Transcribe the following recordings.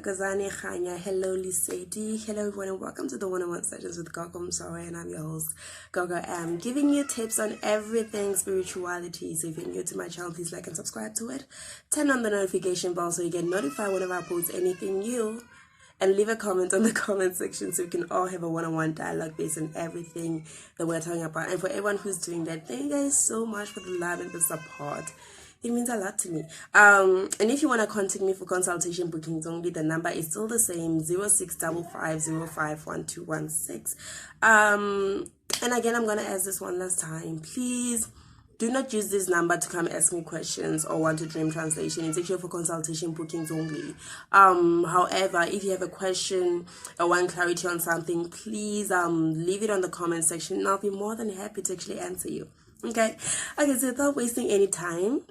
Thokozani Khanya. Hello, Liseti. Hello, everyone, and welcome to the one-on-one sessions with Gogo. I'm sorry, and I'm your host, Gogo. I'm giving you tips on everything spirituality. So if you're new to my channel, please like and subscribe to it. Turn on the notification bell so you get notified whenever I post anything new. And leave a comment on the comment section so we can all have a one-on-one dialogue based on everything that we're talking about. And for everyone who's doing that, thank you guys so much for the love and the support. It means a lot to me. And if you want to contact me for consultation bookings only, the number is still the same, 0655051216. And again, I'm going to ask this one last time. Please do not use this number to come ask me questions or want to dream translation. It's actually for consultation bookings only. However, if you have a question or want clarity on something, please leave it on the comment section and I'll be more than happy to actually answer you. Okay, so without wasting any time,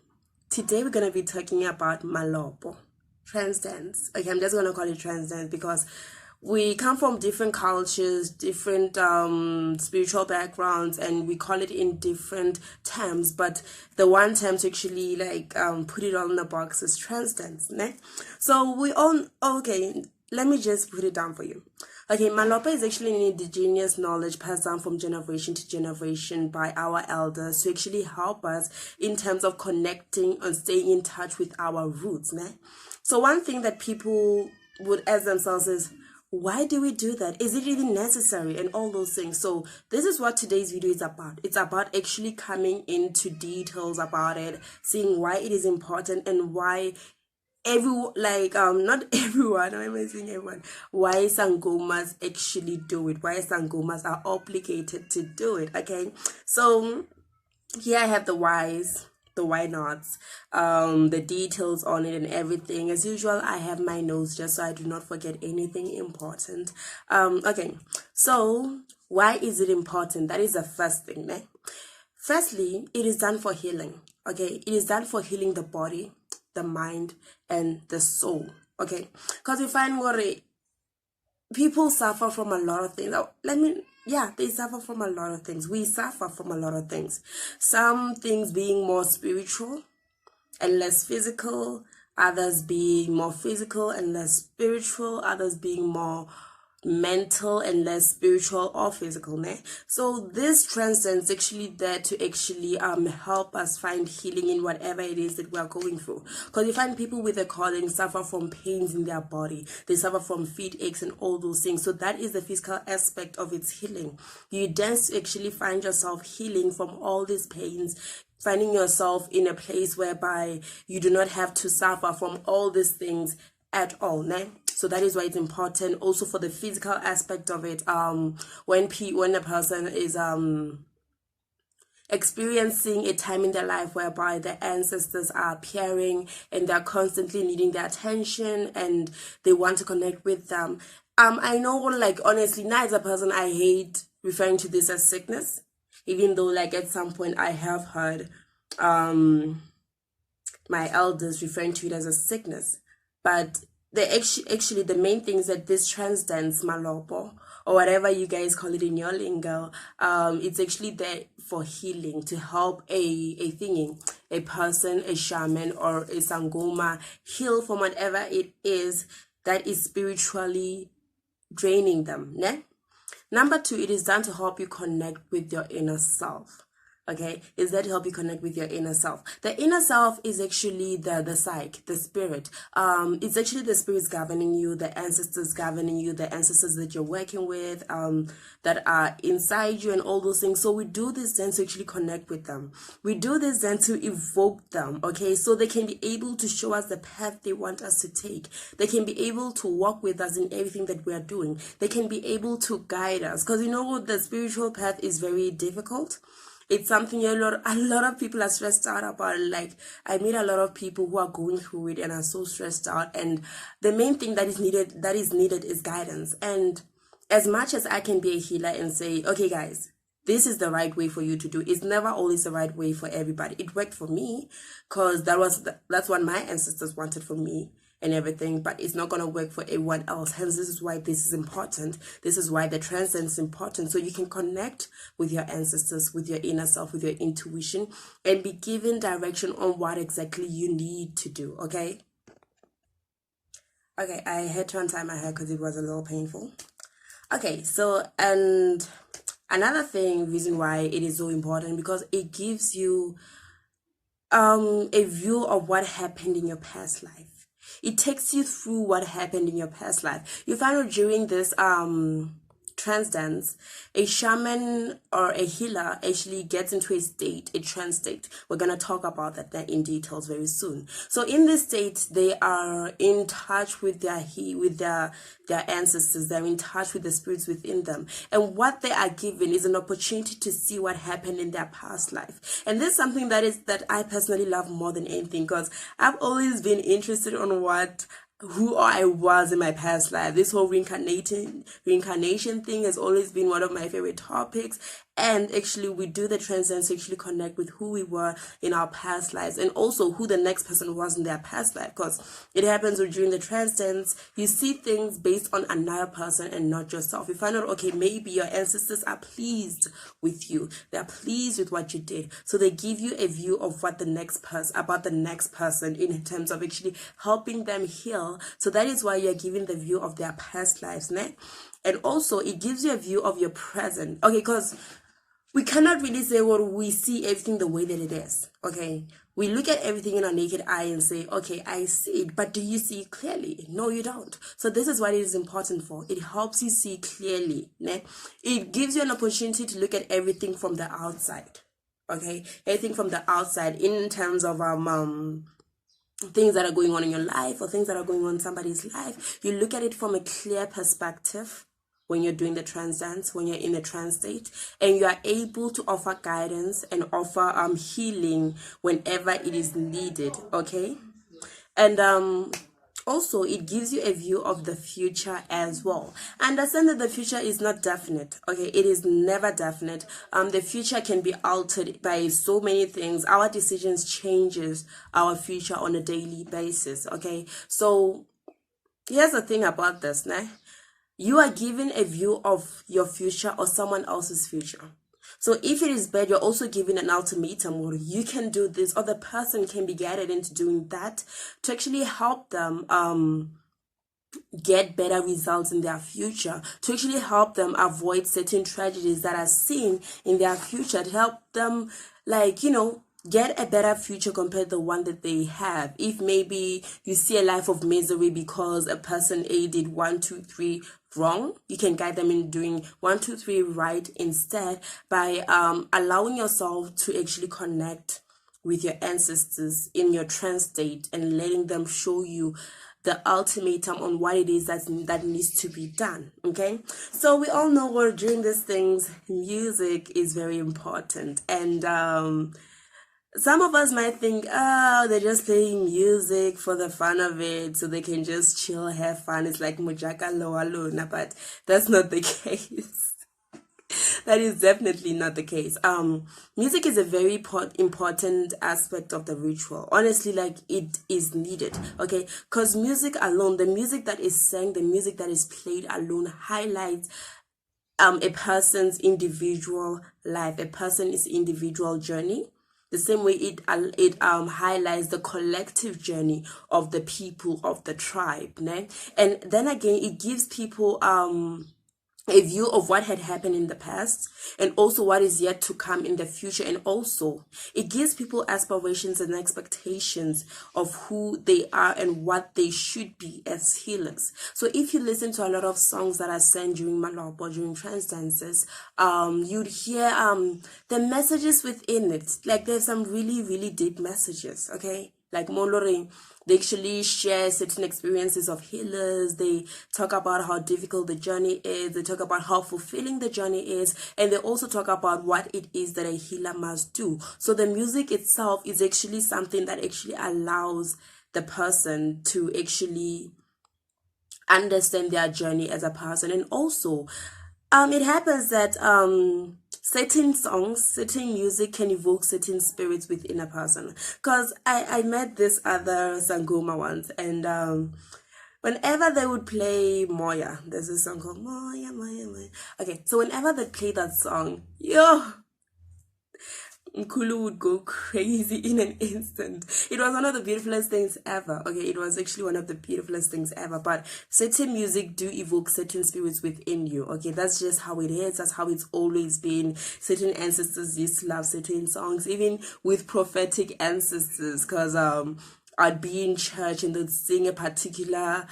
today we're going to be talking about Malopo, Trance Dance. Okay, I'm just going to call it Trance Dance because we come from different cultures, different spiritual backgrounds, and we call it in different terms. But the one term to actually put it all in the box is Trance Dance. Ne? So we all, okay, let me just put it down for you. Okay, Malopa is actually an indigenous knowledge passed down from generation to generation by our elders to actually help us in terms of connecting and staying in touch with our roots. Ne? So one thing that people would ask themselves is, why do we do that? Is it really necessary? And all those things. So this is what today's video is about. It's about actually coming into details about it, seeing why it is important and why not everyone, why am I saying everyone? Why Sangomas actually do it? Why Sangomas are obligated to do it? Okay, so here I have the whys, the why nots, the details on it and everything. As usual, I have my notes just so I do not forget anything important. Okay, so why is it important? That is the first thing, né? Firstly, it is done for healing. Okay, it is done for healing the body, the mind, and the soul. Okay, because we find people suffer from a lot of things. They suffer from a lot of things. We suffer from a lot of things. Some things being more spiritual and less physical, others being more physical and less spiritual, others being more mental and less spiritual or physical. Ne? So this trance is actually there to actually help us find healing in whatever it is that we are going through. Because you find people with a calling suffer from pains in their body, they suffer from feet aches and all those things. So that is the physical aspect of its healing. You dance to actually find yourself healing from all these pains, finding yourself in a place whereby you do not have to suffer from all these things at all. Ne? So that is why it's important also for the physical aspect of it. When a person is experiencing a time in their life whereby the ancestors are appearing and they're constantly needing their attention and they want to connect with them. I know, honestly, now as a person, I hate referring to this as sickness, even though at some point I have heard my elders referring to it as a sickness. But the main thing is that this trance dance, Malopo, or whatever you guys call it in your lingo, it's actually there for healing, to help a person, a shaman, or a sangoma heal from whatever it is that is spiritually draining them. Ne? Number 2, it is done to help you connect with your inner self. Okay, is that to help you connect with your inner self? The inner self is actually the psyche, the spirit. It's actually the spirits governing you, the ancestors governing you, the ancestors that you're working with, that are inside you and all those things. So we do this then to actually connect with them. We do this then to evoke them, okay? So they can be able to show us the path they want us to take. They can be able to walk with us in everything that we are doing. They can be able to guide us. Because the spiritual path is very difficult. It's something a lot of people are stressed out about. I meet a lot of people who are going through it and are so stressed out. And the main thing that is needed is guidance. And as much as I can be a healer and say, okay, guys, this is the right way for you to do, it's never always the right way for everybody. It worked for me because that's what my ancestors wanted for me and everything, but it's not going to work for everyone else. Hence, this is why this is important. This is why the trance is important. So you can connect with your ancestors, with your inner self, with your intuition, and be given direction on what exactly you need to do, okay? Okay, I had to untie my hair because it was a little painful. Okay, so and another reason why it is so important, because it gives you a view of what happened in your past life. It takes you through what happened in your past life. You find out during this trance dance, a shaman or a healer actually gets into a trance state. We're gonna talk about that in details very soon. So in this state, they are in touch with their ancestors. They're in touch with the spirits within them, and what they are given is an opportunity to see what happened in their past life. And this is something that I personally love more than anything, because I've always been interested on who I was in my past life. This whole reincarnation thing has always been one of my favorite topics. And actually, we do the trance dance to actually connect with who we were in our past lives, and also who the next person was in their past life. Because it happens during the trance dance, you see things based on another person and not yourself. You find out, okay, maybe your ancestors are pleased with you. They're pleased with what you did. So they give you a view of what about the next person, in terms of actually helping them heal. So that is why you're giving the view of their past lives, né? And also it gives you a view of your present. Okay, because we cannot really say, well, we see everything the way that it is. Okay, we look at everything in our naked eye and say, okay, I see it, but do you see it clearly? No, you don't. So this is what it is important for. It helps you see clearly, né? It gives you an opportunity to look at everything from the outside. Okay, everything from the outside, in terms of things that are going on in your life, or things that are going on in somebody's life. You look at it from a clear perspective when you're doing the trance dance, when you're in a trance state, and you are able to offer guidance and offer healing whenever it is needed. Okay, and also it gives you a view of the future as well. Understand that the future is not definite. Okay, it is never definite. The future can be altered by so many things. Our decisions changes our future on a daily basis. Okay, so here's the thing about this, nah? You are given a view of your future or someone else's future. So if it is bad, you're also given an ultimatum, or you can do this, or the person can be guided into doing that, to actually help them get better results in their future, to actually help them avoid certain tragedies that are seen in their future, to help them, like, get a better future compared to the one that they have. If maybe you see a life of misery because a person A did 1, 2, 3 wrong, you can guide them in doing 1, 2, 3 right instead, by allowing yourself to actually connect with your ancestors in your trance state, and letting them show you the ultimatum on what it is that needs to be done. Okay, so we all know, well, during these things, music is very important. And some of us might think, oh, they're just playing music for the fun of it, so they can just chill, have fun. It's like Mujaka Loa Luna, but that's not the case. That is definitely not the case. Music is a very important aspect of the ritual. Honestly, like, it is needed. Okay, because music alone, the music that is sang, the music that is played alone, highlights a person's individual life, a person's individual journey. The same way it highlights the collective journey of the people of the tribe, né? And then again, it gives people a view of what had happened in the past, and also what is yet to come in the future. And also it gives people aspirations and expectations of who they are and what they should be as healers. So if you listen to a lot of songs that are sang during Malopo, during trance dances, you'd hear the messages within it. Like, there's some really, really deep messages. Okay, like Moloring, they actually share certain experiences of healers. They talk about how difficult the journey is. They talk about how fulfilling the journey is. And they also talk about what it is that a healer must do. So the music itself is actually something that actually allows the person to actually understand their journey as a person. And also, it happens that certain songs, certain music can evoke certain spirits within a person. Because I met this other Sangoma once, and whenever they would play Moya, there's a song called Moya, Moya, Moya. Okay, so whenever they play that song, Nkulu would go crazy in an instant. It was one of the beautifulest things ever. Okay, it was actually one of the beautifulest things ever. But certain music do evoke certain spirits within you. Okay, that's just how it is. That's how it's always been. Certain ancestors used to love certain songs, even with prophetic ancestors, because I'd be in church and they'd sing a particular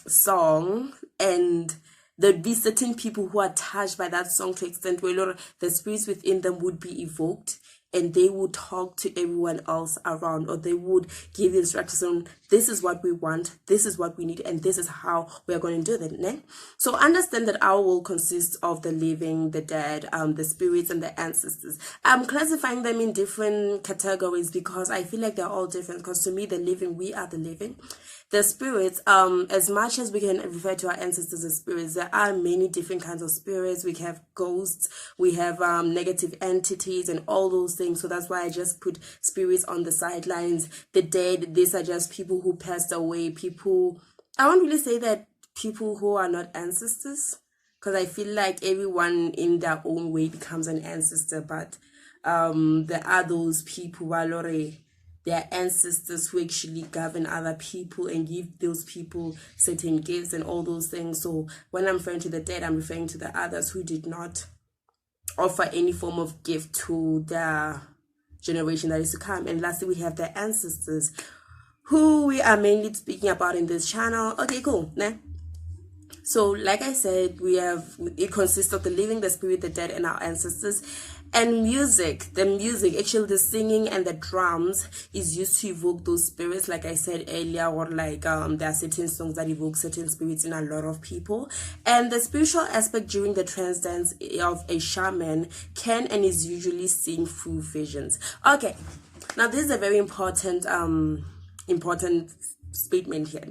song, and there'd be certain people who are touched by that song to extent where a lot of the spirits within them would be evoked, and they would talk to everyone else around, or they would give instructions on this is what we want, this is what we need, and this is how we are going to do that. Ne? So understand that our world consists of the living, the dead, the spirits, and the ancestors. I'm classifying them in different categories because I feel like they're all different. Because to me, the living, we are the living. The spirits, as much as we can refer to our ancestors as spirits, there are many different kinds of spirits. We have ghosts, we have negative entities, and all those things. So that's why I just put spirits on the sidelines. The dead, these are just people who passed away. People, I won't really say that people who are not ancestors, because I feel like everyone in their own way becomes an ancestor. But there are those people who are their ancestors who actually govern other people and give those people certain gifts and all those things. So when I'm referring to the dead, I'm referring to the others who did not offer any form of gift to their generation that is to come. And lastly, we have the ancestors, who we are mainly speaking about in this channel. Okay, cool. Nah? So like I said, it consists of the living, the spirit, the dead, and our ancestors. And music, actually the singing and the drums is used to evoke those spirits, like I said earlier, or like there are certain songs that evoke certain spirits in a lot of people. And the spiritual aspect during the trance dance of a shaman can and is usually seen through visions. Okay, now this is a very important statement here.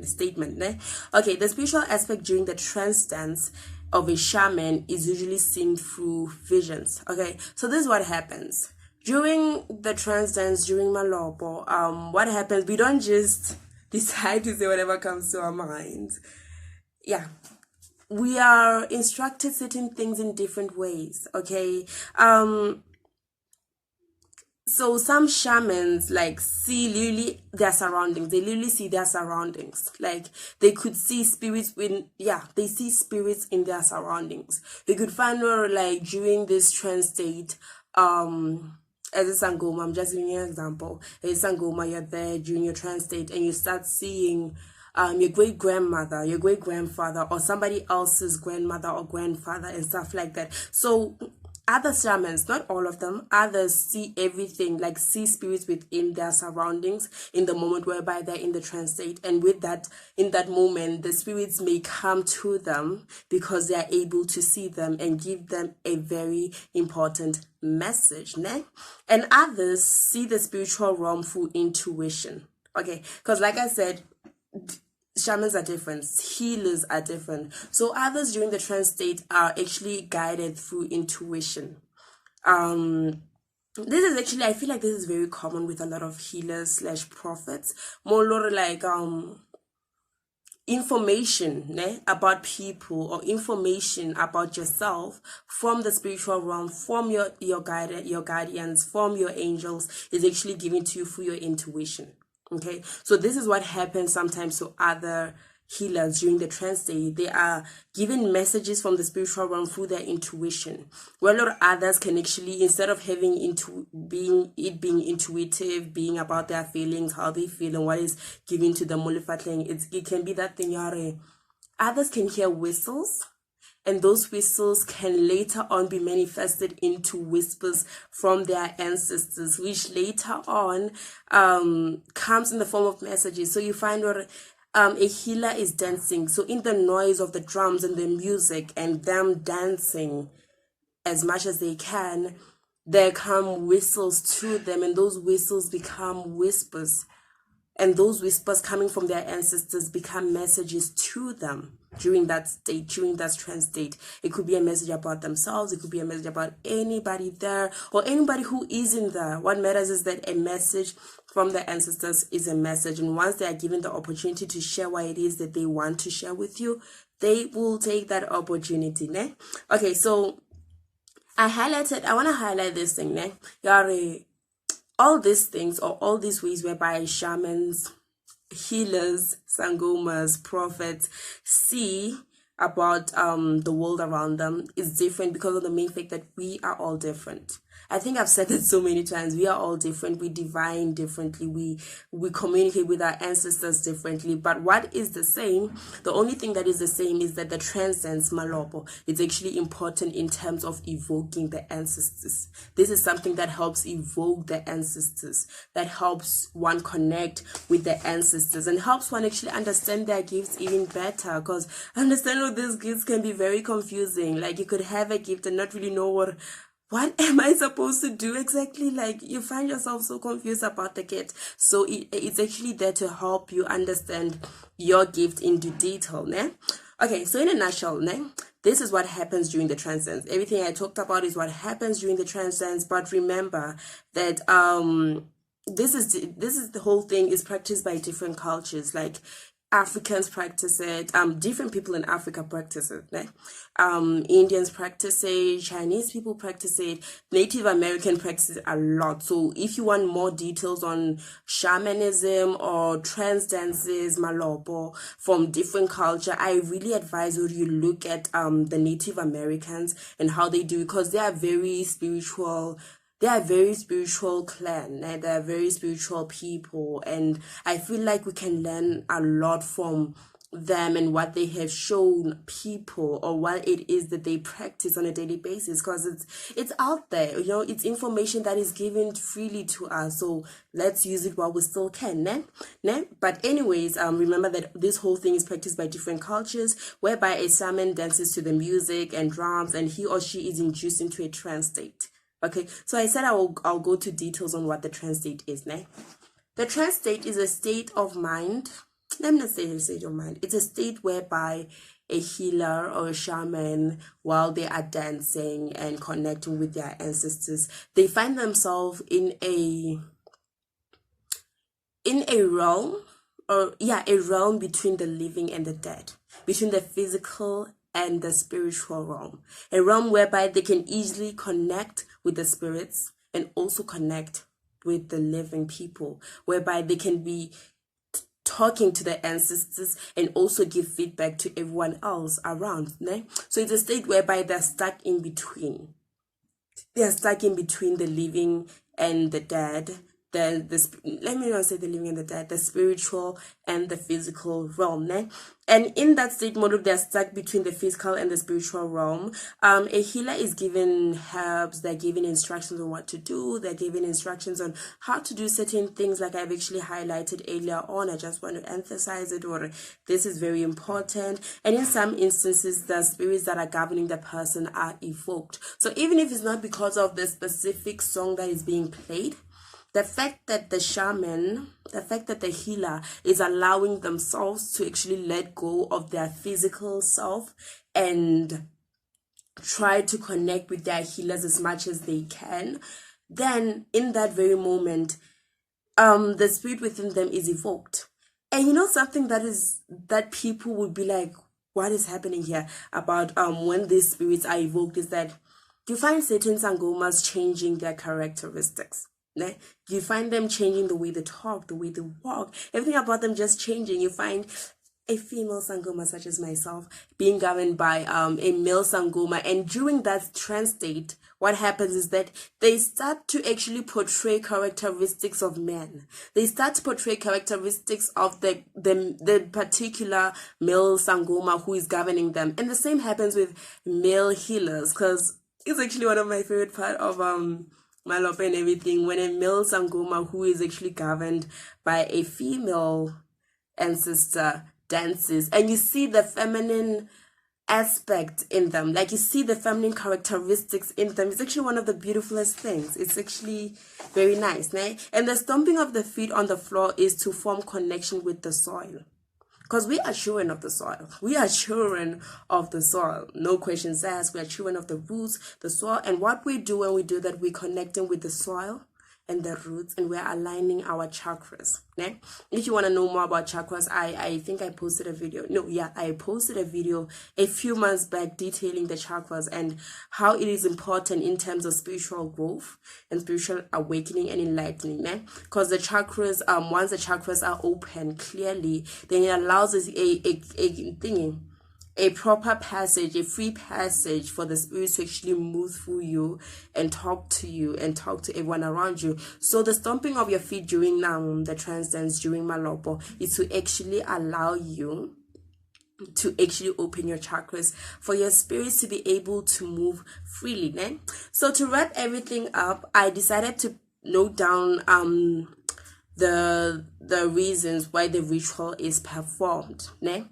Okay, the spiritual aspect during the trance dance of a shaman is usually seen through visions. Okay, so this is what happens during the trance dance, during Malopo. What happens, we don't just decide to say whatever comes to our minds. Yeah, we are instructed certain things in different ways. Okay, so some shamans like see literally their surroundings. They literally see their surroundings. Like they could see spirits they see spirits in their surroundings. They could find her like during this trance state, as a sangoma, I'm just giving you an example. As a sangoma, you're there during your trance state and you start seeing your great grandmother, your great grandfather, or somebody else's grandmother or grandfather and stuff like that. So other shamans, not all of them, others see everything, like see spirits within their surroundings in the moment whereby they're in the trance state. And with that, in that moment, the spirits may come to them because they are able to see them and give them a very important message. Ne? And others see the spiritual realm through intuition. Okay, because like I said, shamans are different, healers are different. So others during the trance state are actually guided through intuition. This is actually, I feel like this is very common with a lot of healers / prophets. More like information about people, or information about yourself from the spiritual realm, from your guardians, from your angels, is actually given to you through your intuition. Okay, so this is what happens sometimes to other healers during the trance state. They are given messages from the spiritual realm through their intuition, where a lot of others can actually, instead of having being intuitive, being about their feelings, how they feel and what is given to them, it can be that thing. Others can hear whistles, and those whistles can later on be manifested into whispers from their ancestors, which later on comes in the form of messages. So you find a healer is dancing. So in the noise of the drums and the music and them dancing as much as they can, there come whistles to them, and those whistles become whispers. And those whispers coming from their ancestors become messages to them during that state, during that trance state. It could be a message about themselves. It could be a message about anybody there or anybody who isn't there. What matters is that a message from the ancestors is a message. And once they are given the opportunity to share what it is that they want to share with you, they will take that opportunity. Ne? Okay, so I want to highlight this thing, ne? Yari, all these things or all these ways whereby shamans, healers, sangomas, prophets see about the world around them is different because of the main fact that we are all different. I think I've said it so many times. We are all different. We divine differently. We communicate with our ancestors differently. But what is the same? The only thing that is the same is that the Trance Dance malopo is actually important in terms of evoking the ancestors. This is something that helps evoke the ancestors, that helps one connect with the ancestors and helps one actually understand their gifts even better. Because understanding all these gifts can be very confusing. Like you could have a gift and not really know what am I supposed to do exactly? Like you find yourself so confused about the gift. So it's actually there to help you understand your gift into detail, ne? Okay, so in a nutshell, ne? This is what happens during the trance dance. Everything I talked about is what happens during the trance dance. But remember that this is the whole thing is practiced by different cultures. Like Africans practice it, different people in Africa practice it, right? Indians practice it, Chinese people practice it, Native American practice it a lot. So if you want more details on shamanism or trance dances, malopo from different culture, I really advise you look at the Native Americans and how they do, because they are very spiritual. They are a very spiritual clan, and they are very spiritual people, and I feel like we can learn a lot from them and what they have shown people, or what it is that they practice on a daily basis, because it's out there, it's information that is given freely to us, so let's use it while we still can, ne? But anyways, remember that this whole thing is practiced by different cultures, whereby a shaman dances to the music and drums, and he or she is induced into a trance state. Okay, so I said I'll go to details on what the trance state is, ne? The trance state is a state of mind. Let me not say a state of mind. It's a state whereby a healer or a shaman, while they are dancing and connecting with their ancestors, they find themselves in a realm, a realm between the living and the dead, between the physical and the spiritual realm, a realm whereby they can easily connect with the spirits and also connect with the living people, whereby they can be talking to the ancestors and also give feedback to everyone else around, né? So it's a state whereby they're stuck in between. They're stuck in between the living and the dead. Let me not say the living and the dead, the spiritual and the physical realm, ne? And in that state model, they're stuck between the physical and the spiritual realm. A healer is given herbs, they're given instructions on what to do, they're given instructions on how to do certain things, like I've actually highlighted earlier on. I just want to emphasize it, or this is very important. And in some instances, the spirits that are governing the person are evoked. So even if it's not because of the specific song that is being played, the fact that the shaman, the fact that the healer is allowing themselves to actually let go of their physical self and try to connect with their healers as much as they can, then in that very moment, the spirit within them is evoked. And something that people would be like, what is happening here about when these spirits are evoked, is that you find certain sangomas changing their characteristics. You find them changing the way they talk, the way they walk, everything about them just changing. You find a female sangoma such as myself being governed by a male sangoma, and during that trance state, what happens is that they start to actually portray characteristics of men. They start to portray characteristics of the particular male sangoma who is governing them. And the same happens with male healers, because it's actually one of my favorite part of Malopo and everything, when a male sangoma who is actually governed by a female ancestor dances, and you see the feminine aspect in them, like you see the feminine characteristics in them. It's actually one of the beautifulest things. It's actually very nice, né? And the stomping of the feet on the floor is to form connection with the soil. Because we are children of the soil. We are children of the soil. No questions asked. We are children of the roots, the soil. And what we do when we do that, we're connecting with the soil and the roots, and we're aligning our chakras. Ne? If you want to know more about chakras, I think I posted a video. No, yeah, I posted a video a few months back detailing the chakras and how it is important in terms of spiritual growth and spiritual awakening and enlightening. Because the chakras, once the chakras are open clearly, then it allows us a proper passage, a free passage for the spirit to actually move through you and talk to you and talk to everyone around you. So the stomping of your feet during the trance dance, during Malopo, is to actually allow you to actually open your chakras for your spirits to be able to move freely. Ne? So to wrap everything up, I decided to note down the reasons why the ritual is performed. Ne?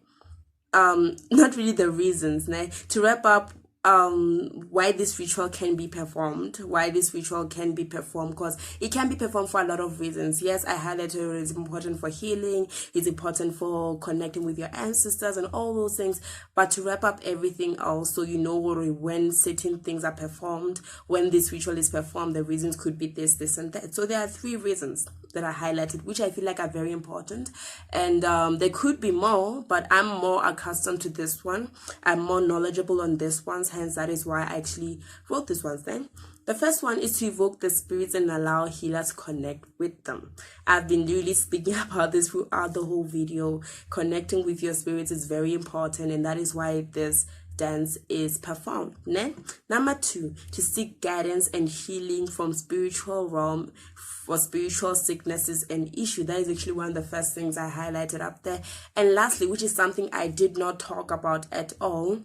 Not really the reasons, né? To wrap up, why this ritual can be performed, because it can be performed for a lot of reasons. Yes, I highlighted it's important for healing, it's important for connecting with your ancestors and all those things. But to wrap up everything else, so you know when certain things are performed, when this ritual is performed, the reasons could be this, and that. So there are 3 reasons that I highlighted, which I feel like are very important, and there could be more, but I'm more accustomed to this one. I'm more knowledgeable on this one, hence that is why I actually wrote this one. Then the first one is to evoke the spirits and allow healers to connect with them. I've been really speaking about this throughout the whole video. Connecting with your spirits is very important, and that is why this dance is performed. Ne? Number 2, to seek guidance and healing from spiritual realm for spiritual sicknesses and issue. That is actually one of the first things I highlighted up there. And lastly, which is something I did not talk about at all.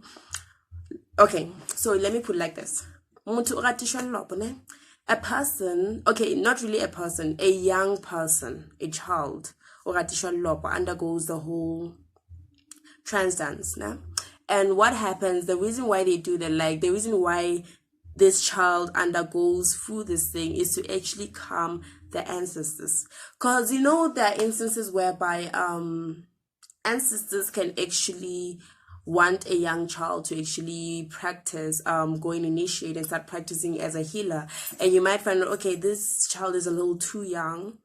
Okay, so let me put it like this. A person, okay, not really a person, a young person, a child, undergoes the whole trance dance. Nah? And what happens, the reason why they do that, like the reason why this child undergoes through this thing is to actually calm the ancestors. Because, you know, there are instances whereby ancestors can actually want a young child to actually practice, go and initiate and start practicing as a healer. And you might find, okay, this child is a little too young,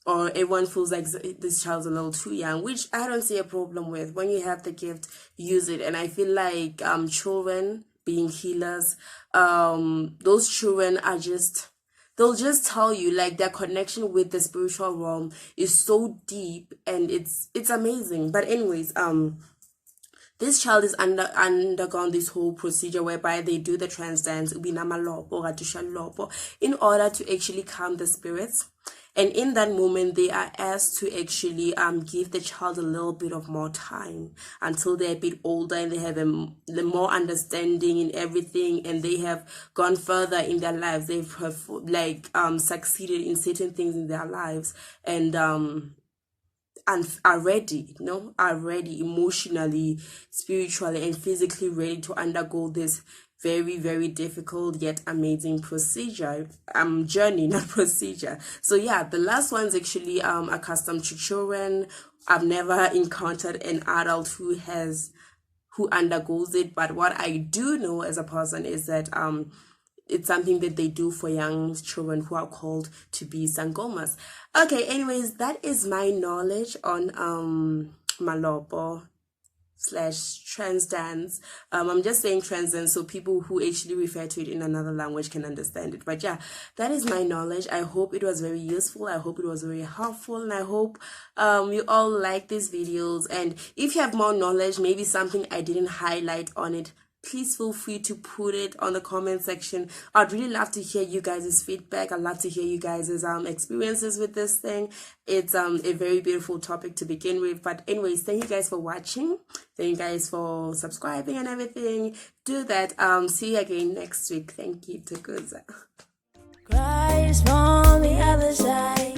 or everyone feels like this child's a little too young, which I don't see a problem with. When you have the gift, use it. And I feel like children being healers, those children are they'll just tell you, like, their connection with the spiritual realm is so deep, and it's amazing. But anyways, this child is undergone this whole procedure whereby they do the trance dance, malopo, in order to actually calm the spirits. And in that moment, they are asked to actually give the child a little bit of more time until they're a bit older and they have the more understanding in everything, and they have gone further in their lives. They've succeeded in certain things in their lives, and are ready, emotionally, spiritually, and physically ready to undergo this very, very difficult yet amazing procedure, journey, not procedure. So yeah, the last one's actually accustomed to children. I've never encountered an adult who undergoes it, but what I do know as a person is that it's something that they do for young children who are called to be sangomas. Okay, anyways, that is my knowledge on Malopo / trance dance. I'm just saying trance dance so people who actually refer to it in another language can understand it. But yeah, that is my knowledge. I hope it was very useful. I hope it was very helpful, and I hope you all like these videos. And if you have more knowledge, maybe something I didn't highlight on it, please feel free to put it on the comment section. I'd really love to hear you guys' feedback. I'd love to hear you guys' experiences with this thing. It's a very beautiful topic to begin with. But anyways, thank you guys for watching. Thank you guys for subscribing and everything. Do that. See you again next week. Thank you. Cries from the other side.